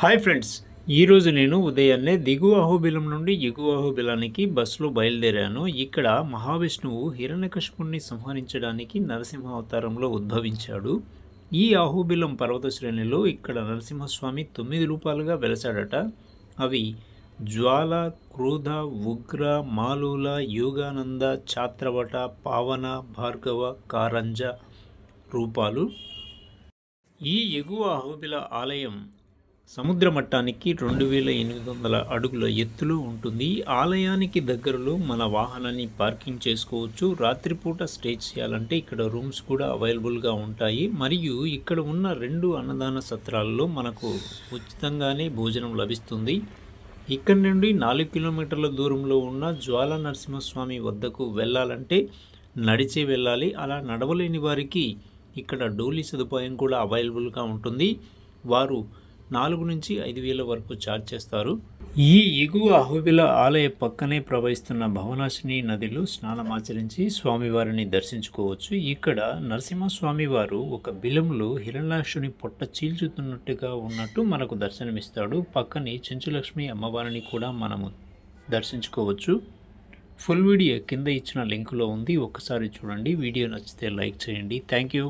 Hi friends, ఈరోజు నేను ఉదయాన్నే దిగువ అహోబిలం నుండి ఎగువ అహోబిలానికి బస్సులో బయలుదేరాను. ఇక్కడ మహావిష్ణువు హిరణ్యకశిపుణ్ణి సంహరించడానికి నరసింహ అవతారంలో ఉద్భవించాడు. ఈ అహోబిలం పర్వత శ్రేణిలో ఇక్కడ నరసింహస్వామి 9 రూపాలుగా వెలసాడట. అవి జ్వాల, క్రోధ, ఉగ్ర, మాలూల, యోగానంద, ఛాత్రవట, పావన, భార్గవ, కారంజ రూపాలు. ఈ ఎగువ అహోబిల ఆలయం సముద్ర మట్టానికి 2800 అడుగుల ఎత్తులో ఉంటుంది. ఈ ఆలయానికి దగ్గరలో మన వాహనాన్ని పార్కింగ్ చేసుకోవచ్చు. రాత్రిపూట స్టే చేయాలంటే ఇక్కడ రూమ్స్ కూడా అవైలబుల్గా ఉంటాయి. మరియు ఇక్కడ ఉన్న 2 అన్నదాన సత్రాల్లో మనకు ఉచితంగానే భోజనం లభిస్తుంది. ఇక్కడ నుండి 4 కిలోమీటర్ల దూరంలో ఉన్న జ్వాల నరసింహస్వామి వద్దకు వెళ్ళాలంటే నడిచే వెళ్ళాలి. అలా నడవలేని వారికి ఇక్కడ డోలీ సదుపాయం కూడా అవైలబుల్గా ఉంటుంది. వారు 4 నుంచి 5,000 వరకు ఛార్జ్ చేస్తారు. ఈ ఎగువ అహోబిల ఆలయ పక్కనే ప్రవహిస్తున్న భవనాశిని నదిలో స్నానమాచరించి స్వామివారిని దర్శించుకోవచ్చు. ఇక్కడ నరసింహస్వామి వారు ఒక బిలంలో హిరణ్యాక్షుని పొట్ట చీల్చుతున్నట్టుగా ఉన్నట్టు మనకు దర్శనమిస్తాడు. పక్కనే చెంచులక్ష్మి అమ్మవారిని కూడా మనము దర్శించుకోవచ్చు. ఫుల్ వీడియో కింద ఇచ్చిన లింకులో ఉంది, ఒక్కసారి చూడండి. వీడియో నచ్చితే లైక్ చేయండి. Thank you.